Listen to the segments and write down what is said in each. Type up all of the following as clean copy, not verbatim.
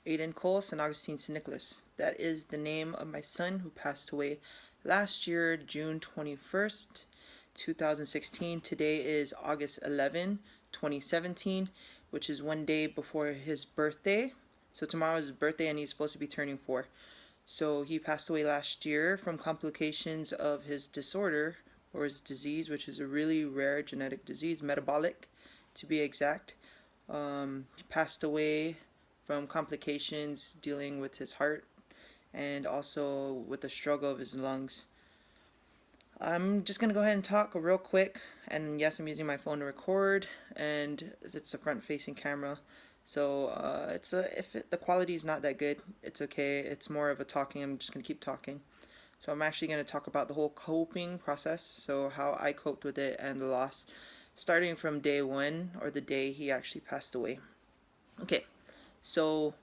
Aiden Cole, St. Augustine St. Nicholas. That is the name of my son who passed away last year, June 21st, 2016. Today is August 11, 2017, which is one day before his birthday. So tomorrow is his birthday and he's supposed to be turning 4. So he passed away last year from complications of his disorder or his disease, which is a really rare genetic disease, metabolic to be exact. He passed away from complications dealing with his heart and also with the struggle of his lungs. I'm just gonna go ahead and talk real quick, and yes, I'm using my phone to record, and it's a front-facing camera, so if the quality is not that good, it's okay. It's more of a talking. I'm just gonna keep talking. So I'm actually gonna talk about the whole coping process, so how I coped with it and the loss, starting from day one or the day he actually passed away. Okay, so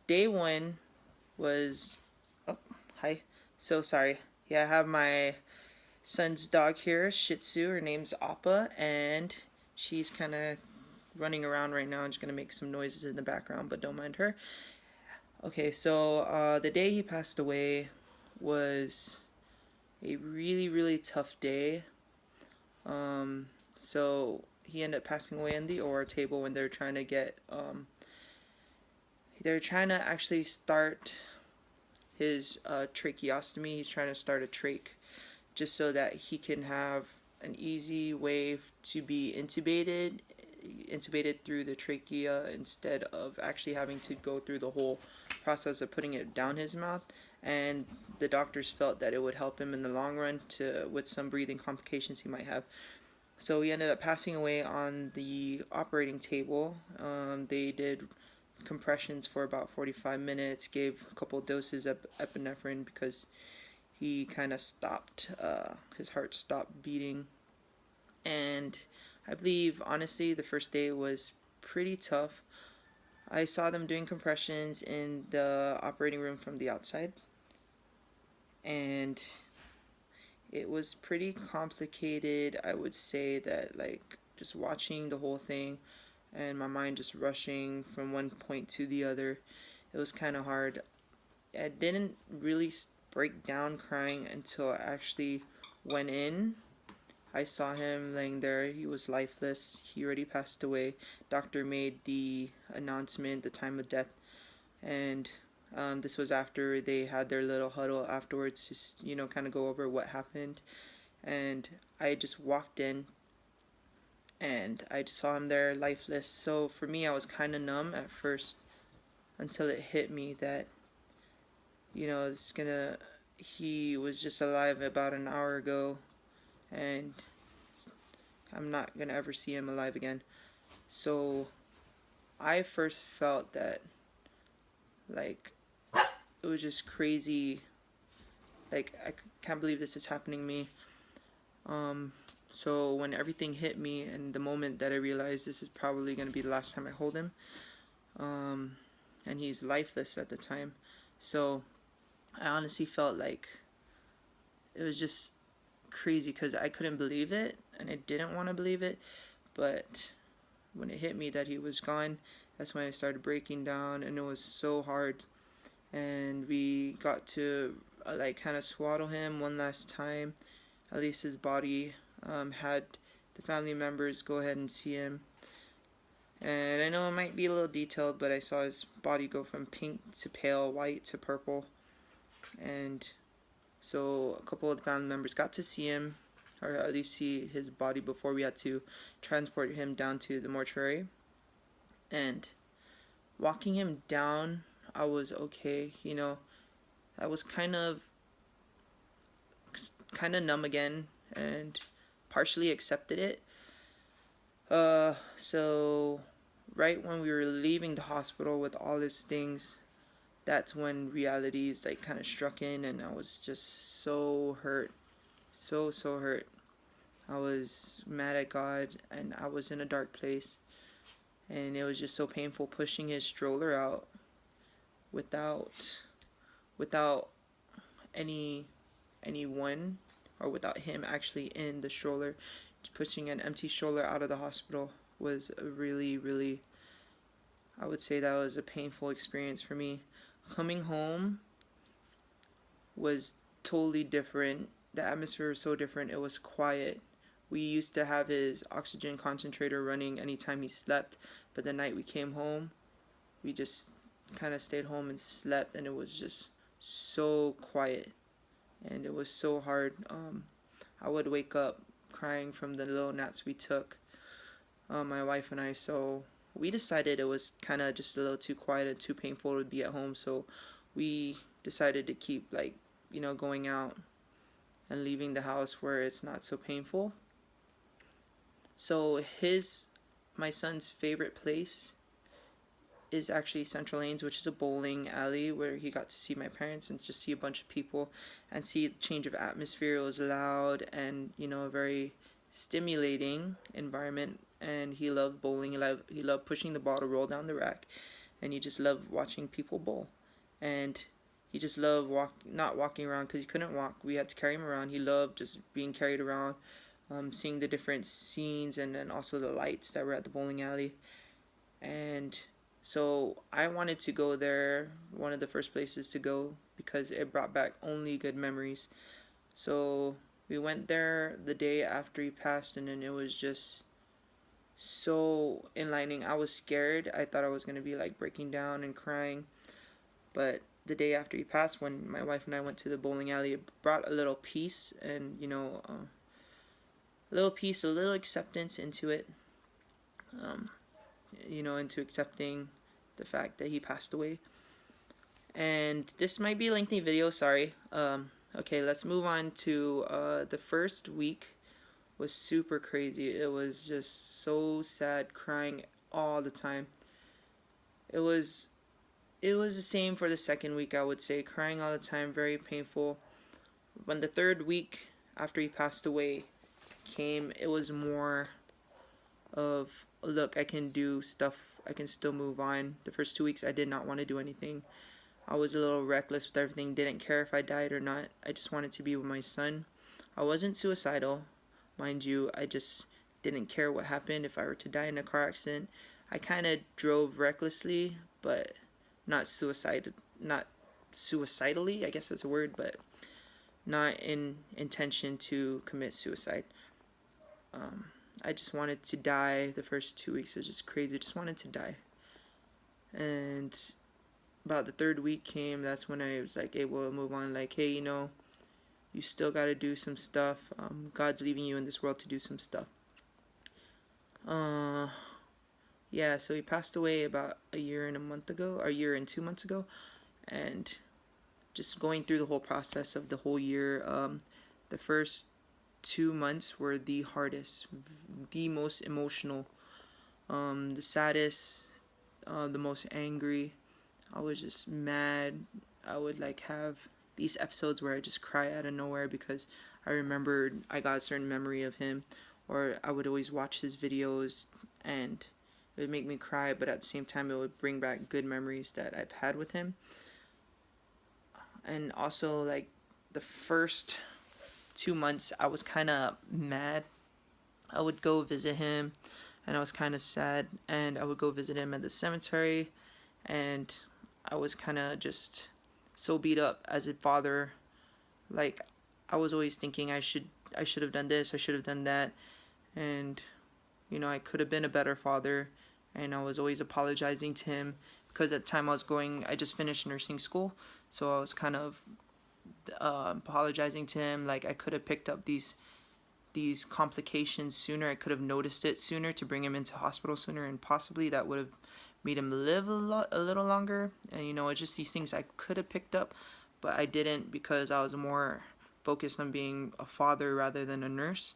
day one was, oh, hi. So sorry. Yeah, I have my son's dog here, Shih Tzu. Her name's Appa, and she's kind of running around right now. I'm just gonna make some noises in the background, but don't mind her. Okay, so the day he passed away was a really, really tough day. So he ended up passing away on the OR table when they're trying to they're trying to actually start his tracheostomy. He's trying to start a trach just so that he can have an easy way to be intubated through the trachea instead of actually having to go through the whole process of putting it down his mouth. And the doctors felt that it would help him in the long run with some breathing complications he might have. So he ended up passing away on the operating table. They did compressions for about 45 minutes, gave a couple of doses of epinephrine because he kind of stopped, his heart stopped beating. And I believe, honestly, the first day was pretty tough. I saw them doing compressions in the operating room from the outside, and it was pretty complicated. I would say that, like, just watching the whole thing and my mind just rushing from one point to the other, it was kind of hard. I didn't really break down crying until I actually went in. I saw him laying there. He was lifeless. He already passed away. Doctor made the announcement, the time of death, and this was after they had their little huddle afterwards, just kind of go over what happened. And I just walked in, and I just saw him there, lifeless. So for me, I was kind of numb at first until it hit me that it's gonna. He was just alive about an hour ago, and I'm not gonna ever see him alive again. So I first felt that, like, it was just crazy. Like, I can't believe this is happening to me. So when everything hit me, and the moment that I realized this is probably gonna be the last time I hold him, and he's lifeless at the time, so I honestly felt like it was just crazy because I couldn't believe it and I didn't want to believe it. But when it hit me that he was gone, that's when I started breaking down, and it was so hard. And we got to like kind of swaddle him one last time. At least his body had the family members go ahead and see him. And I know it might be a little detailed, but I saw his body go from pink to pale white to purple. And so a couple of the family members got to see him, or at least see his body before we had to transport him down to the mortuary. And walking him down, I was okay. I was kind of numb again and partially accepted it. So right when we were leaving the hospital with all these things, that's when realities like kind of struck in, and I was just so hurt, so hurt. I was mad at God, and I was in a dark place, and it was just so painful pushing his stroller out without any anyone, or without him actually in the stroller. Pushing an empty stroller out of the hospital was a really, really I would say that was a painful experience for me. Coming home was totally different. The atmosphere was so different. It was quiet. We used to have his oxygen concentrator running anytime he slept, but the night we came home, we just kind of stayed home and slept, and it was just so quiet, and it was so hard. I would wake up crying from the little naps we took, my wife and I. So we decided it was kind of just a little too quiet and too painful to be at home. So we decided to keep, like, going out and leaving the house where it's not so painful. So my son's favorite place is actually Central Lanes, which is a bowling alley where he got to see my parents and just see a bunch of people and see a change of atmosphere. It was loud and, a very stimulating environment. And he loved bowling. He loved pushing the ball to roll down the rack, and he just loved watching people bowl. And he just loved not walking around because he couldn't walk. We had to carry him around. He loved just being carried around, seeing the different scenes, and then also the lights that were at the bowling alley. And so I wanted to go there, one of the first places to go, because it brought back only good memories. So we went there the day after he passed, and then it was just so enlightening. I was scared. I thought I was going to be like breaking down and crying. But the day after he passed, when my wife and I went to the bowling alley, it brought a little peace and, a little peace, a little acceptance into it. Into accepting the fact that he passed away. And this might be a lengthy video, sorry. Okay, let's move on to the first week was super crazy. It was just so sad, crying all the time. It was the same for the second week, I would say, crying all the time, very painful. When the third week after he passed away came, it was more of, look, I can do stuff, I can still move on. The first 2 weeks I did not want to do anything. I was a little reckless with everything, didn't care if I died or not. I just wanted to be with my son. I wasn't suicidal, mind you. I just didn't care what happened if I were to die in a car accident. I kind of drove recklessly, but not suicidally, I guess that's a word, but not in intention to commit suicide. I just wanted to die. The first 2 weeks was just crazy. I just wanted to die. And about the third week came, that's when I was like able to move on. Like, hey, you still got to do some stuff. God's leaving you in this world to do some stuff. Yeah, so he passed away about a year and 2 months ago. And just going through the whole process of the whole year, the first 2 months were the hardest, the most emotional, the saddest, the most angry. I was just mad. I would have these episodes where I just cry out of nowhere because I remembered I got a certain memory of him, or I would always watch his videos and it would make me cry, but at the same time it would bring back good memories that I've had with him. And also, the first 2 months I was kind of mad. I would go visit him and I was kind of sad, and I would go visit him at the cemetery, and I was kind of just so beat up as a father. I was always thinking I should have done this, I should have done that, and I could have been a better father. And I was always apologizing to him because at the time I just finished nursing school, so I was kind of apologizing to him. I could have picked up these complications sooner. I could have noticed it sooner to bring him into hospital sooner, and possibly that would have made him live a little longer. And it's just these things I could have picked up, but I didn't because I was more focused on being a father rather than a nurse.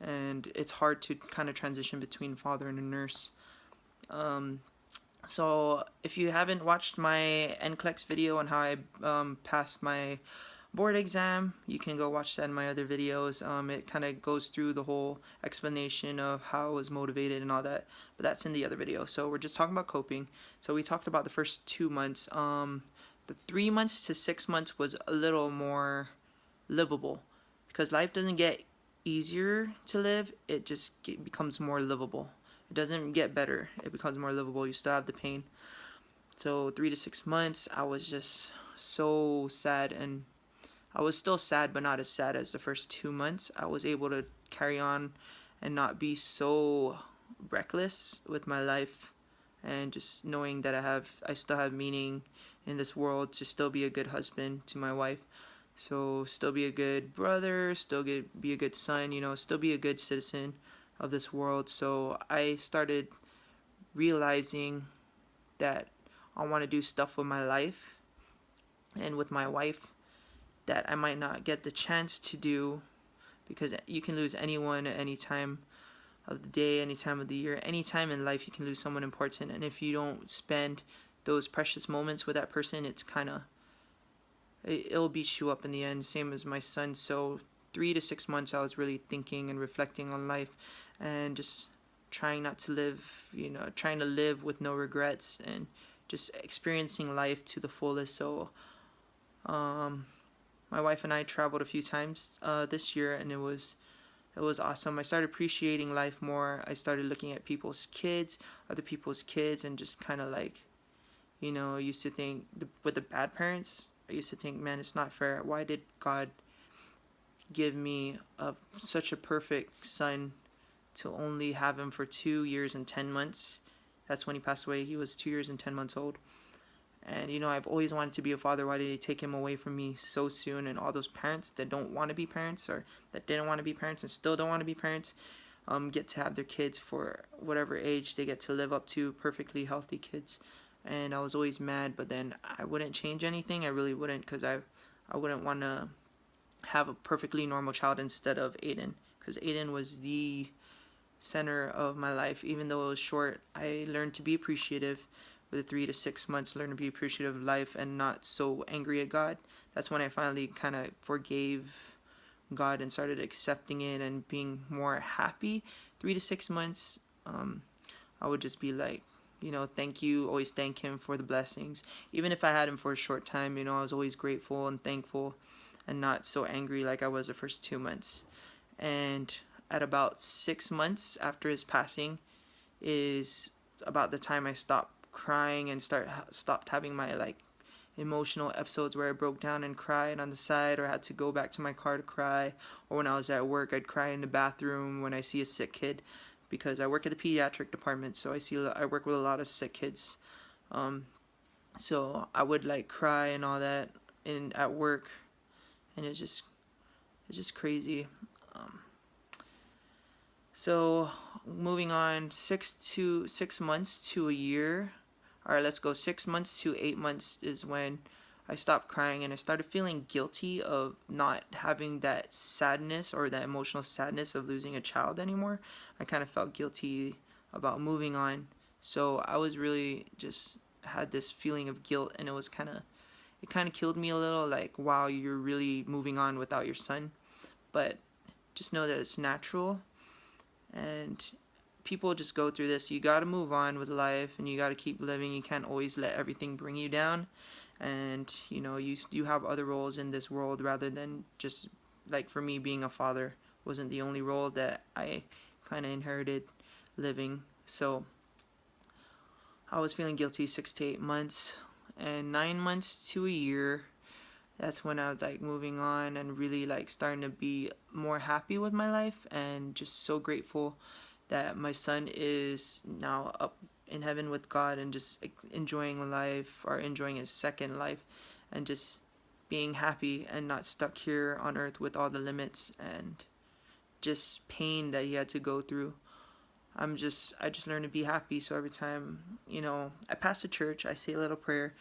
And it's hard to kind of transition between father and a nurse. So if you haven't watched my NCLEX video on how I passed my board exam, you can go watch that in my other videos. It kind of goes through the whole explanation of how I was motivated and all that, but that's in the other video. So we're just talking about coping. So we talked about the first 2 months. The 3 months to 6 months was a little more livable because life doesn't get easier to live, it just becomes more livable. It doesn't get better. It becomes more livable. You still have the pain. So 3 to 6 months, I was just so sad, and I was still sad, but not as sad as the first 2 months. I was able to carry on and not be so reckless with my life, and just knowing that I still have meaning in this world, to still be a good husband to my wife. So still be a good brother, be a good son, still be a good citizen of this world. So I started realizing that I want to do stuff with my life and with my wife that I might not get the chance to do, because you can lose anyone at any time of the day, any time of the year, any time in life you can lose someone important. And if you don't spend those precious moments with that person, it'll beat you up in the end, same as my son. So 3 to 6 months, I was really thinking and reflecting on life, and just trying not to live, trying to live with no regrets, and just experiencing life to the fullest. So my wife and I traveled a few times this year, and it was awesome. I started appreciating life more. I started looking at other people's kids, and just kind of like, I used to think with the bad parents, I used to think, man, it's not fair. Why did God give me such a perfect son to only have him for 2 years and 10 months? That's when he passed away. He was 2 years and 10 months old. And, I've always wanted to be a father. Why did he take him away from me so soon? And all those parents that don't want to be parents, or that didn't want to be parents and still don't want to be parents, get to have their kids for whatever age they get to live up to, perfectly healthy kids. And I was always mad, but then I wouldn't change anything. I really wouldn't, because I wouldn't want to have a perfectly normal child instead of Aiden, because Aiden was the center of my life. Even though it was short, I learned to be appreciative. With the 3 to 6 months, learn to be appreciative of life and not so angry at God. That's when I finally kind of forgave God and started accepting it and being more happy. 3 to 6 months, I would just be like, thank you, always thank him for the blessings. Even if I had him for a short time, I was always grateful and thankful, and not so angry like I was the first 2 months. And at about 6 months after his passing is about the time I stopped crying and stopped having my emotional episodes where I broke down and cried on the side, or had to go back to my car to cry, or when I was at work I'd cry in the bathroom when I see a sick kid, because I work at the pediatric department, so I work with a lot of sick kids. So I would cry and all that at work, and it's just crazy. So moving on, 6 months to a year. All right, let's go 6 months to 8 months is when I stopped crying, and I started feeling guilty of not having that sadness, or that emotional sadness of losing a child anymore. I kind of felt guilty about moving on. So I was really just had this feeling of guilt, and it kind of killed me a little, like, wow, you're really moving on without your son. But just know that it's natural, and people just go through this. You got to move on with life, and you got to keep living. You can't always let everything bring you down. And you have other roles in this world, rather than just, like, for me, being a father wasn't the only role that I kind of inherited living. So I was feeling guilty 6 to 8 months, and 9 months to a year. That's when I was moving on, and really starting to be more happy with my life, and just so grateful that my son is now up in heaven with God, and just enjoying life, or enjoying his second life, and just being happy and not stuck here on earth with all the limits and just pain that he had to go through. I just learned to be happy. So every time, I pass the church, I say a little prayer.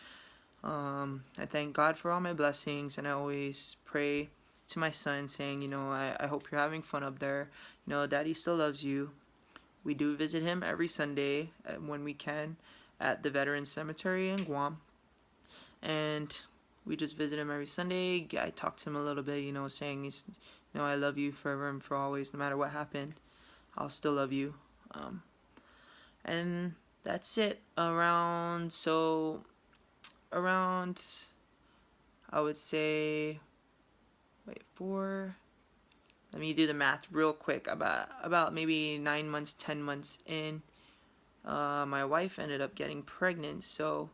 I thank God for all my blessings, and I always pray to my son, saying, I hope you're having fun up there. Daddy still loves you. We do visit him every Sunday when we can at the Veterans Cemetery in Guam. And we just visit him every Sunday. I talk to him a little bit, saying, I love you forever and for always. No matter what happened, I'll still love you. And that's it. Around, I would say, let me do the math real quick. About maybe 9 months, 10 months in, my wife ended up getting pregnant, so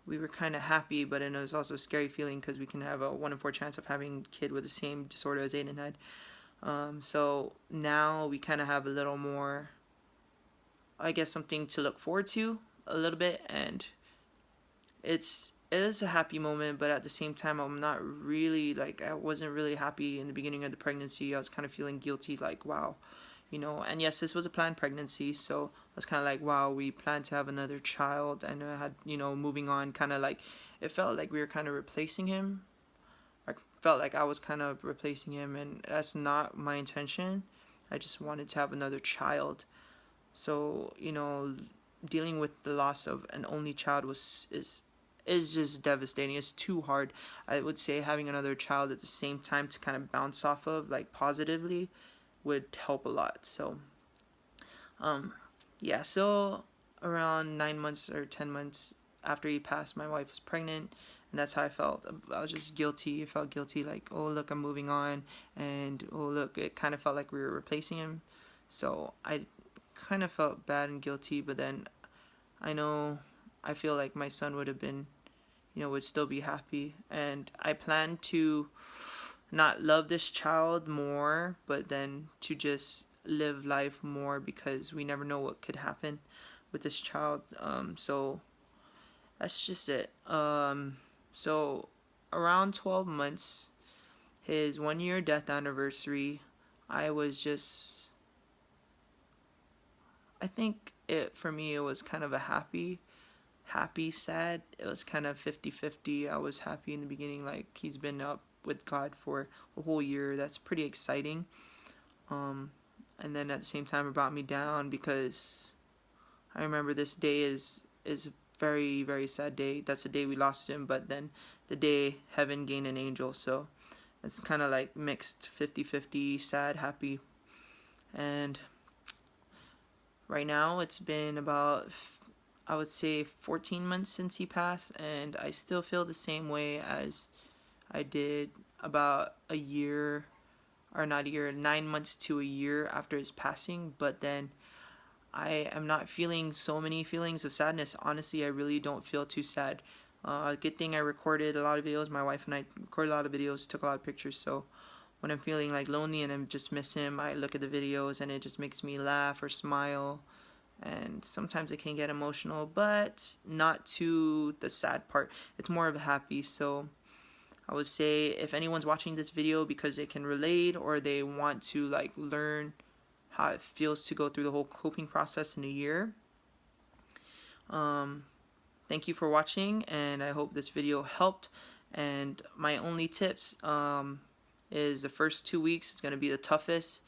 we were kind of happy, but it was also a scary feeling because we can have a 1 in 4 chance of having a kid with the same disorder as Aiden had. So now we kind of have a little more, I guess, something to look forward to a little bit, and it is a happy moment, but at the same time, I'm not really like I wasn't really happy in the beginning of the pregnancy. I was kind of feeling guilty, like wow, and yes, this was a planned pregnancy, so I was kind of like wow, we planned to have another child, and I had moving on, kind of like it felt like we were kind of replacing him. I felt like I was kind of replacing him, and that's not my intention. I just wanted to have another child. So dealing with the loss of an only child is just devastating. It's too hard. I would say having another child at the same time to kind of bounce off of, like, positively, would help a lot. So um yeah, so around 9 months or 10 months after he passed, my wife was pregnant, and that's how I felt. I was just guilty. I felt guilty, like, oh look, I'm moving on, and oh look, it kind of felt like we were replacing him. So I kind of felt bad and guilty, but then I know I feel like my son would have been, would still be happy. And I plan to not love this child more, but then to just live life more because we never know what could happen with this child. So that's just it. So around 12 months, his 1 year death anniversary, I was just, I think it, for me, it was kind of a happy, sad. It was kind of 50-50. I was happy in the beginning, like he's been up with God for a whole year. That's pretty exciting. Um, and then at the same time, it brought me down because I remember this day is a very, very sad day. That's the day we lost him, but then the day heaven gained an angel. So it's kind of like mixed 50-50, sad, happy. And right now it's been about, I would say, 14 months since he passed, and I still feel the same way as I did about a year, or not a year, 9 months to a year after his passing. But then I am not feeling so many feelings of sadness. Honestly, I really don't feel too sad. Good thing I recorded a lot of videos. My wife and I recorded a lot of videos, took a lot of pictures. So when I'm feeling like lonely and I just miss him, I look at the videos and it just makes me laugh or smile. And sometimes it can get emotional, but not to the sad part. It's more of a happy. So I would say if anyone's watching this video because they can relate or they want to like learn how it feels to go through the whole coping process in a year, thank you for watching, and I hope this video helped. And my only tips is the first 2 weeks is going to be the toughest.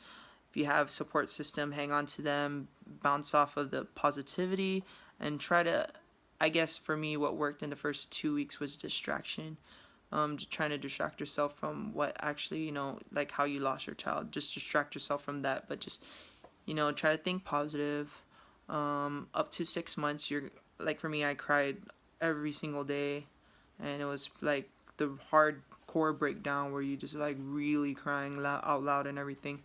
If you have support system, hang on to them, bounce off of the positivity, and try to, I guess for me, what worked in the first 2 weeks was distraction. Just trying to distract yourself from what actually, like how you lost your child. Just distract yourself from that, but just, try to think positive. Up to 6 months, you're, like for me, I cried every single day, and it was like the hardcore breakdown where you just like really crying out loud and everything.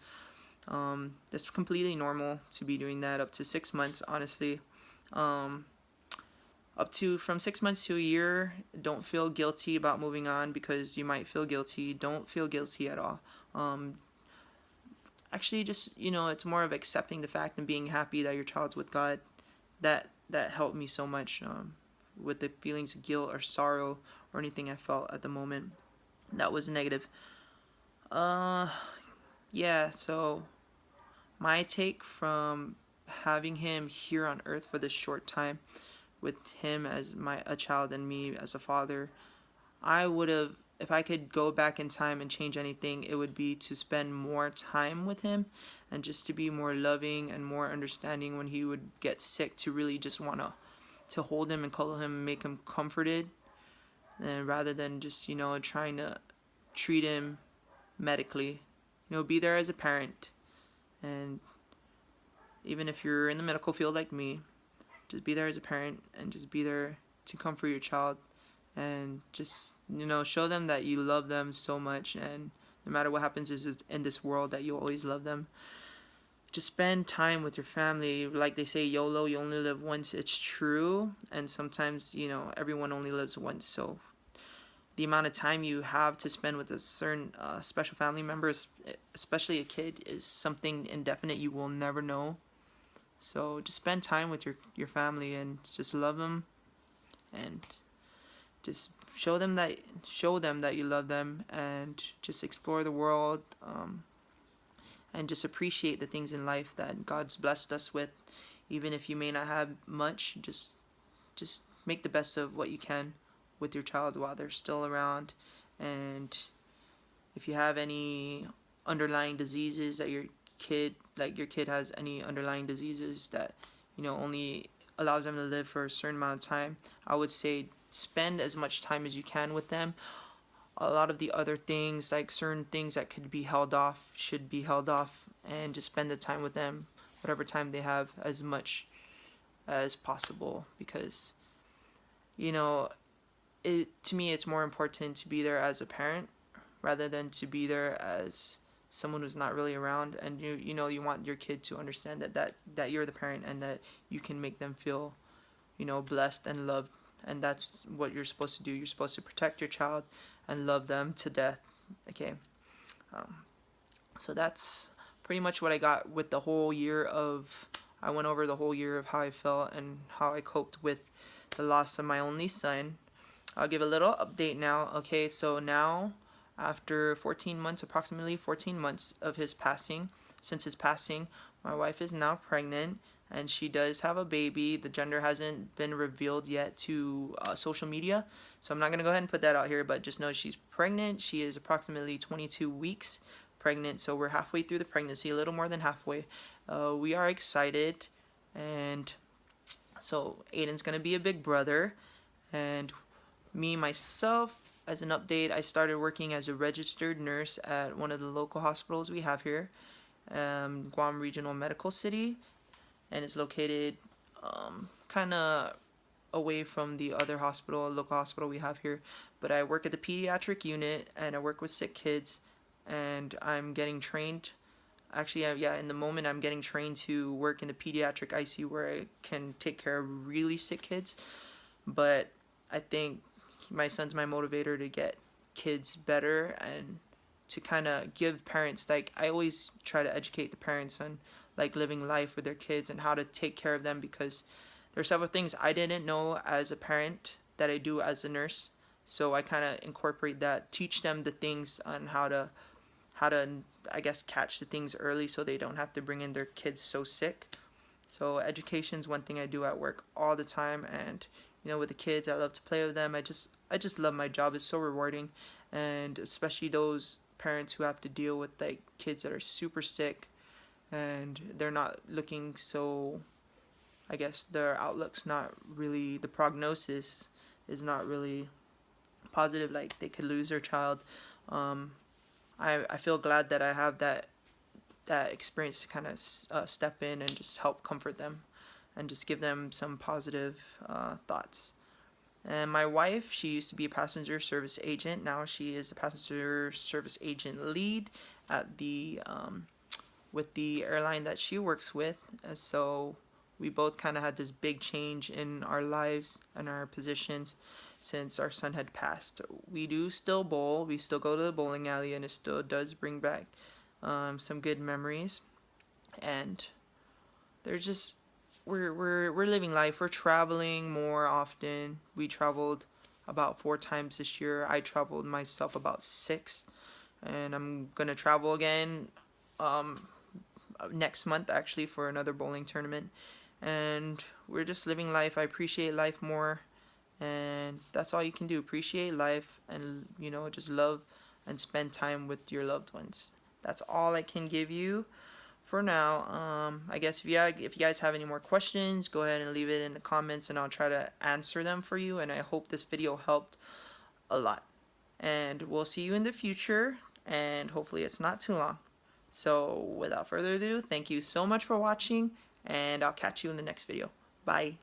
That's completely normal to be doing that up to 6 months, honestly. Up to from 6 months to a year, don't feel guilty about moving on because you might feel guilty. Don't feel guilty at all. Actually, just it's more of accepting the fact and being happy that your child's with God. That helped me so much with the feelings of guilt or sorrow or anything I felt at the moment that was negative. Yeah. So my take from having him here on earth for this short time, with him as a child and me as a father, I would have, if I could go back in time and change anything, it would be to spend more time with him and just to be more loving and more understanding when he would get sick, to really just want to hold him and cuddle him and make him comforted, and rather than just trying to treat him medically. Be there as a parent, and even if you're in the medical field like me, just be there as a parent and just be there to comfort your child, and just show them that you love them so much, and no matter what happens in this world, that you always love them. just spend time with your family. Like they say, YOLO, you only live once. It's true. And sometimes, everyone only lives once. So the amount of time you have to spend with a certain special family members, especially a kid, is something indefinite you will never know. So just spend time with your family and just love them, and just show them that you love them, and just explore the world, and just appreciate the things in life that God's blessed us with. Even if you may not have much, just make the best of what you can with your child while they're still around. And if you have any underlying diseases that your kid has any underlying diseases that only allows them to live for a certain amount of time, I would say spend as much time as you can with them. A lot of the other things, like certain things that could be held off, should be held off, and just spend the time with them, whatever time they have, as much as possible. Because you know to me, it's more important to be there as a parent rather than to be there as someone who's not really around. And you want your kid to understand that you're the parent, and that you can make them feel blessed and loved. And that's what you're supposed to do. You're supposed to protect your child and love them to death. Okay. um, so that's pretty much what I got with the whole year of I went over the whole year of how I felt and how I coped with the loss of my only son. I'll give a little update now. Okay, so now, after 14 months, approximately 14 months of his passing, since his passing, my wife is now pregnant, and she does have a baby. The gender hasn't been revealed yet to social media, so I'm not going to go ahead and put that out here, but just know she's pregnant. She is approximately 22 weeks pregnant, so we're halfway through the pregnancy, a little more than halfway. We are excited, and so Aiden's going to be a big brother. And me, myself, as an update, I started working as a registered nurse at one of the local hospitals we have here, Guam Regional Medical City, and it's located kind of away from the other local hospital we have here. But I work at the pediatric unit, and I work with sick kids, and I'm getting trained. Actually, yeah, in the moment I'm getting trained to work in the pediatric ICU, where I can take care of really sick kids. But I think my son's my motivator to get kids better, and to kind of give parents, like, I always try to educate the parents on like living life with their kids and how to take care of them, because there are several things I didn't know as a parent that I do as a nurse. So I kind of incorporate that, teach them the things on how to I guess catch the things early, so they don't have to bring in their kids so sick. So education's one thing I do at work all the time. And with the kids, I love to play with them. I just love my job. It's so rewarding. And especially those parents who have to deal with like kids that are super sick, and they're not looking so, I guess their outlook's not really, the prognosis is not really positive, like they could lose their child. um, I feel glad that I have that experience to kind of step in and just help comfort them, and just give them some positive thoughts. And my wife, she used to be a passenger service agent. Now she is a passenger service agent lead at the with the airline that she works with. And so we both kind of had this big change in our lives and our positions since our son had passed. We do still bowl. We still go to the bowling alley, and it still does bring back some good memories. And they're just we're living life. We're traveling more often. We traveled about 4 times this year. I traveled myself about 6, and I'm gonna travel again next month, actually, for another bowling tournament. And we're just living life. I appreciate life more, and that's all you can do. Appreciate life, and just love and spend time with your loved ones. That's all I can give you for now. I guess if you guys have any more questions, go ahead and leave it in the comments, and I'll try to answer them for you. And I hope this video helped a lot. And we'll see you in the future, and hopefully it's not too long. So without further ado, thank you so much for watching, and I'll catch you in the next video. Bye.